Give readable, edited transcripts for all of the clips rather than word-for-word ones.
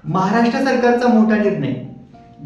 महाराष्ट्र सरकारचा मोठा निर्णय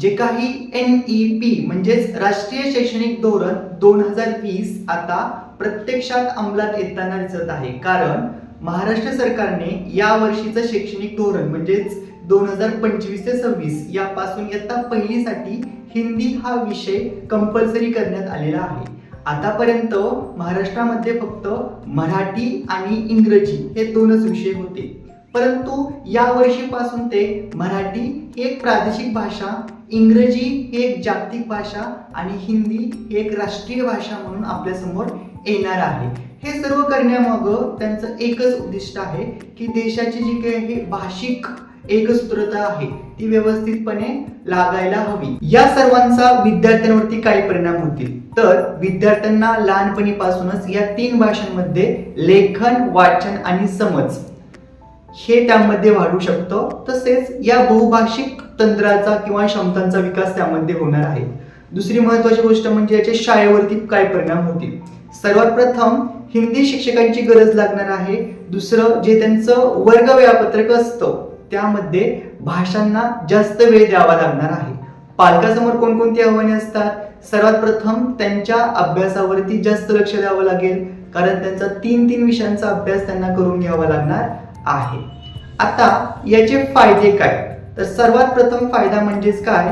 जे काही NEP म्हणजेच राष्ट्रीय शैक्षणिक धोरण 2020 आता प्रत्यक्षात अंमलात येताना दिसत आहे। कारण महाराष्ट्र सरकारने या वर्षीचं शैक्षणिक धोरण म्हणजेच 2025 ते 26 यापासून इयत्ता पहिलीसाठी हिंदी हा विषय कंपल्सरी करण्यात आलेला आहे। आतापर्यंत महाराष्ट्रामध्ये फक्त मराठी आणि इंग्रजी हे दोनच विषय होते, परंतु या वर्षीपासून ते मराठी ही एक प्रादेशिक भाषा, इंग्रजी ही एक जागतिक भाषा आणि हिंदी ही एक राष्ट्रीय भाषा म्हणून आपल्या समोर येणार आहे। हे सर्व करण्यामागं त्यांचं एकच उद्दिष्ट आहे की देशाची जी काही भाषिक एकसूत्रता आहे ती व्यवस्थितपणे लागायला हवी। या सर्वांचा विद्यार्थ्यांवरती काय परिणाम होतील तर विद्यार्थ्यांना लहानपणीपासूनच या 3 भाषांमध्ये लेखन, वाचन आणि समज हे त्यामध्ये वाढू शकतं। तसेच या बहुभाषिक तंत्राचा किंवा क्षमतांचा विकास त्यामध्ये होणार आहे। दुसरी महत्त्वाची गोष्ट म्हणजे याचे शाळेवरती काय परिणाम होतील। सर्वात प्रथम हिंदी शिक्षकांची गरज लागणार आहे। दुसरं जे त्यांचं वर्ग वेळापत्रक असतं त्यामध्ये भाषांना जास्त वेळ द्यावा लागणार आहे। पालकांसमोर कोणकोणती आव्हाने असतात। सर्वात प्रथम त्यांच्या अभ्यासावरती जास्त लक्ष द्यावं लागेल, कारण त्यांचा 3 विषयांचा अभ्यास त्यांना करून घ्यावा लागणार आहे। आता याचे फायदे काय तर सर्वात प्रथम फायदा म्हणजेच काय,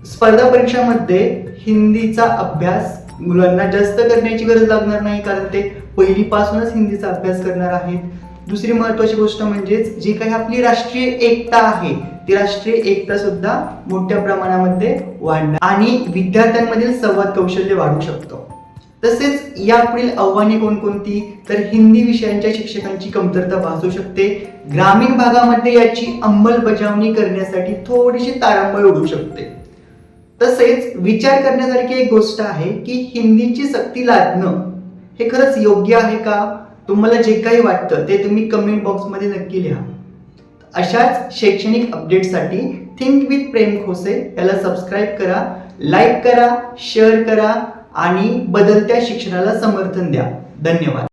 स्पर्धा परीक्षांमध्ये हिंदीचा अभ्यास मुलांना जास्त करण्याची गरज लागणार नाही, कारण ते पहिलीपासूनच हिंदीचा अभ्यास करणार आहेत। दुसरी महत्त्वाची गोष्ट म्हणजेच जी काही आपली राष्ट्रीय एकता आहे ती राष्ट्रीय एकता सुद्धा मोठ्या प्रमाणामध्ये वाढणार आणि विद्यार्थ्यांमधील संवाद कौशल्य वाढू शकतं। तसेच यापुढील आव्हाने कोणकोणती तर हिंदी विषयांच्या शिक्षकांची कमतरता भासू शकते। ग्रामीण भागामध्ये याची अंमलबजावणी करण्यासाठी थोडीशी तारांबळ उडू शकते। तसेच विचार करण्यासारखी एक गोष्ट आहे की हिंदीची सक्ती लादणं हे खरंच योग्य आहे का। तुम्हाला जे काही वाटतं ते तुम्ही कमेंट बॉक्समध्ये नक्की लिहा। अशाच शैक्षणिक अपडेटसाठी थिंक विथ प्रेम खोसे याला सबस्क्राईब करा, लाईक करा, शेअर करा आणि बदलत्या शिक्षणाला समर्थन द्या। धन्यवाद।